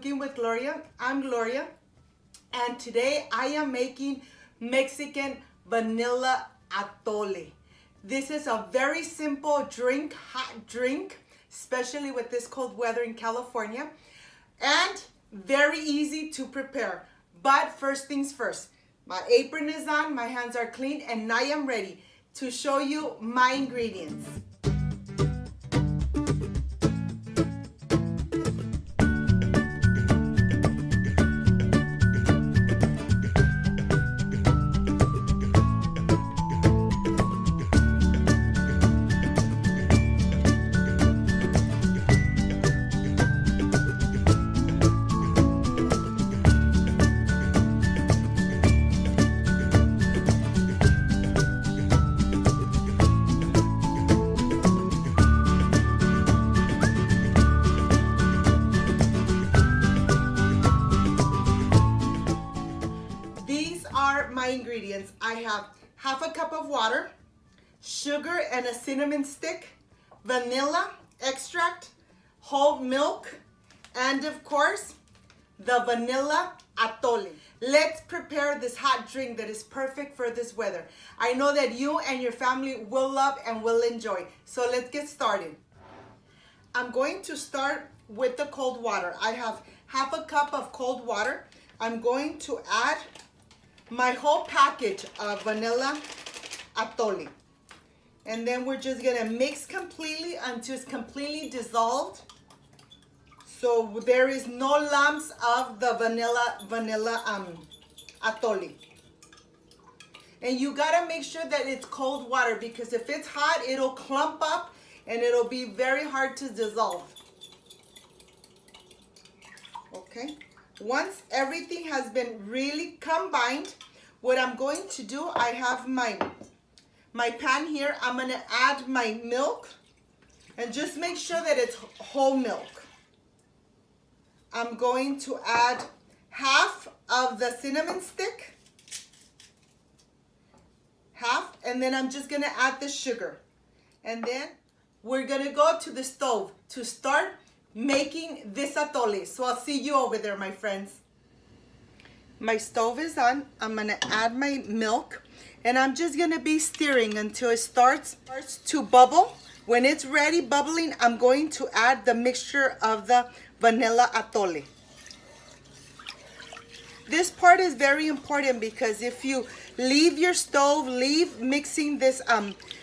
Cooking with Gloria. I'm Gloria, and today I am making Mexican vanilla atole. This is a very simple drink, hot drink, especially with this cold weather in California, and very easy to prepare. But first things first, my apron is on, my hands are clean, and I am ready to show you my ingredients. My ingredients: I have half a cup of water, sugar and a cinnamon stick, vanilla extract, whole milk, and of course the vanilla atole. Let's prepare this hot drink that is perfect for this weather. I know that you and your family will love and will enjoy, so let's get started. I'm going to start with the cold water. I have half a cup of cold water. I'm going to add my whole package of vanilla atole, and then we're just gonna mix completely until it's completely dissolved, so there is no lumps of the vanilla atole. And you gotta make sure that it's cold water, because if it's hot, it'll clump up and it'll be very hard to dissolve. Okay. Once everything has been really combined, what I'm going to do, I have my pan here. I'm going to add my milk, and just make sure that it's whole milk. I'm going to add half of the cinnamon stick, half, and then I'm just going to add the sugar. And then we're going to go to the stove to start making this atole. So I'll see you over there, my friends. My stove is on. I'm gonna add my milk, and I'm just gonna be stirring until it starts to bubble. When it's ready bubbling, I'm going to add the mixture of the vanilla atole. This part is very important, because if you leave your stove, leave mixing this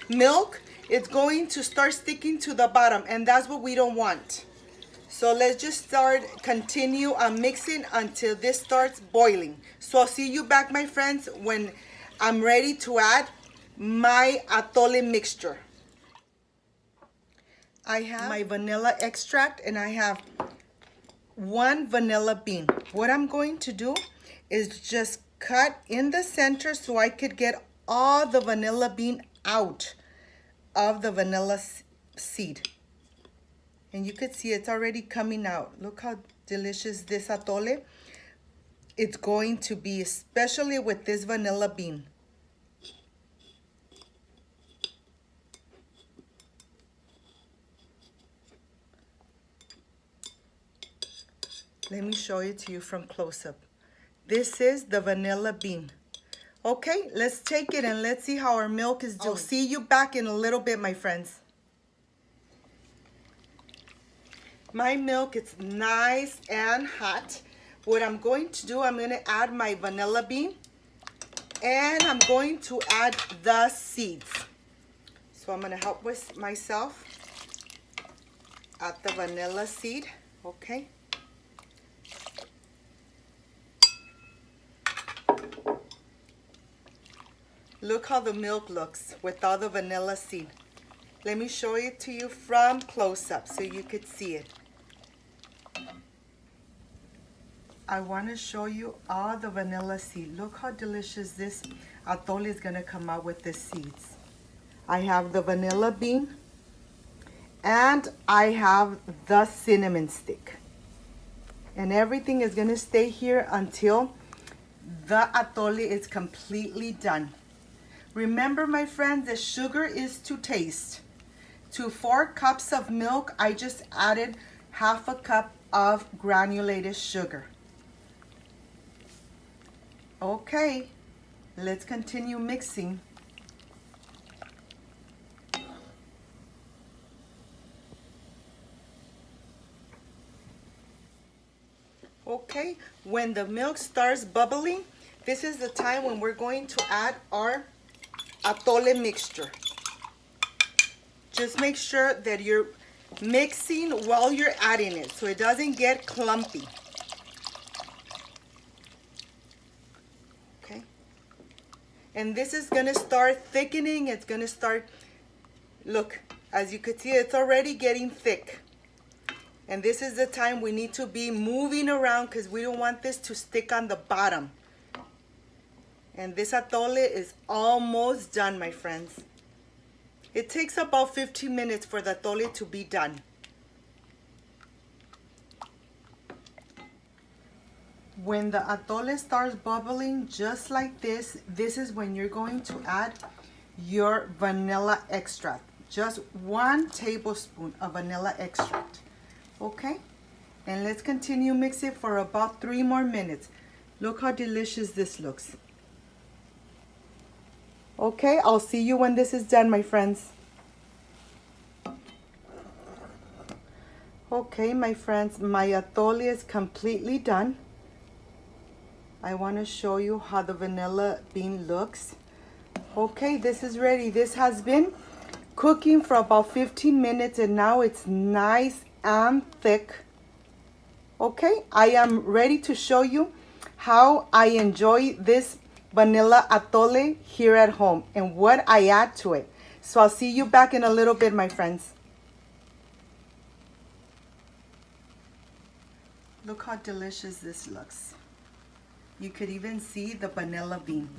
milk, it's going to start sticking to the bottom, and that's what we don't want. So let's just continue mixing until this starts boiling. So I'll see you back, my friends, when I'm ready to add my atole mixture. I have my vanilla extract, and I have 1 vanilla bean. What I'm going to do is just cut in the center so I could get all the vanilla bean out of the vanilla seed. And you could see it's already coming out. Look how delicious this atole it's going to be, especially with this vanilla bean. Let me show it to you from close up. This is the vanilla bean. Okay, let's take it and let's see how our milk is doing. I'll see you back in a little bit, my friends. My milk is nice and hot. What I'm going to do, I'm going to add my vanilla bean, and I'm going to add the seeds. So I'm going to help with myself. Add the vanilla seed, okay. Look how the milk looks with all the vanilla seed. Let me show it to you from close up so you could see it. I want to show you all the vanilla seed. Look how delicious this atole is going to come out with the seeds. I have the vanilla bean, and I have the cinnamon stick. And everything is going to stay here until the atole is completely done. Remember, my friends, the sugar is to taste. To 4 cups of milk, I just added half a cup of granulated sugar. Okay, let's continue mixing. Okay, when the milk starts bubbling, this is the time when we're going to add our atole mixture. Just make sure that you're mixing while you're adding it so it doesn't get clumpy. Okay, and this is gonna start thickening. It's gonna start, look, as you can see, it's already getting thick. And this is the time we need to be moving around because we don't want this to stick on the bottom. And this atole is almost done, my friends. It takes about 15 minutes for the atole to be done. When the atole starts bubbling just like this, this is when you're going to add your vanilla extract. Just 1 tablespoon of vanilla extract. Okay, and let's continue mixing for about 3 more minutes. Look how delicious this looks. Okay, I'll see you when this is done, my friends. Okay, my friends, my atole is completely done. I want to show you how the vanilla bean looks. Okay, this is ready. This has been cooking for about 15 minutes and now it's nice and thick. Okay, I am ready to show you how I enjoy this vanilla atole here at home and what I add to it. So I'll see you back in a little bit, my friends. Look how delicious this looks. You could even see the vanilla bean.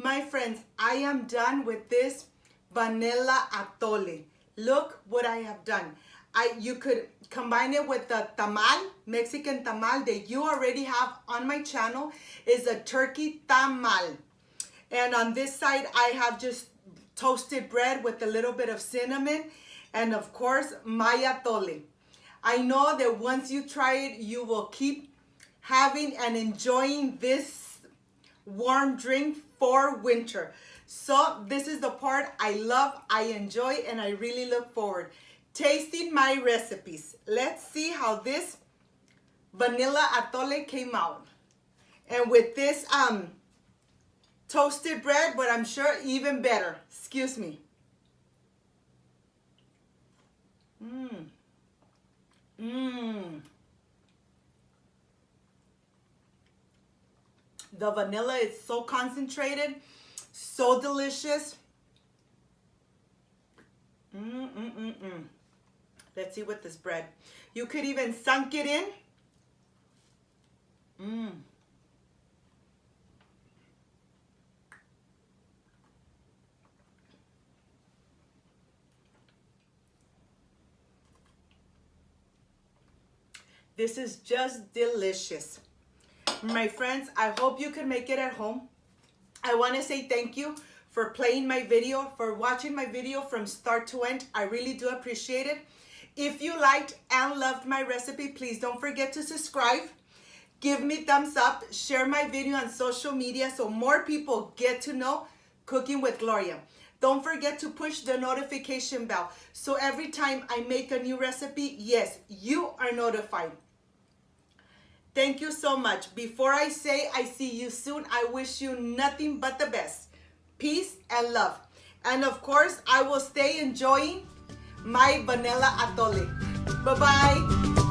My friends, I am done with this vanilla atole. Look what I have done. You could combine it with the tamal, Mexican tamal that you already have on my channel. Is a turkey tamal. And on this side, I have just toasted bread with a little bit of cinnamon and of course, my atole. I know that once you try it, you will keep having and enjoying this warm drink for winter. So this is the part I love, I enjoy, and I really look forward. Tasting my recipes. Let's see how this vanilla atole came out. And with this toasted bread, but I'm sure even better. Excuse me. The vanilla is so concentrated, so delicious. Let's see with this bread. You could even sunk it in. This is just delicious. My friends, I hope you can make it at home. I want to say thank you for playing my video, for watching my video from start to end. I really do appreciate it. If you liked and loved my recipe, please don't forget to subscribe. Give me thumbs up. Share my video on social media so more people get to know Cooking with Gloria. Don't forget to push the notification bell so every time I make a new recipe, yes, you are notified. Thank you so much. Before I say I see you soon, I wish you nothing but the best. Peace and love. And of course, I will stay enjoying my vanilla atole. Bye-bye.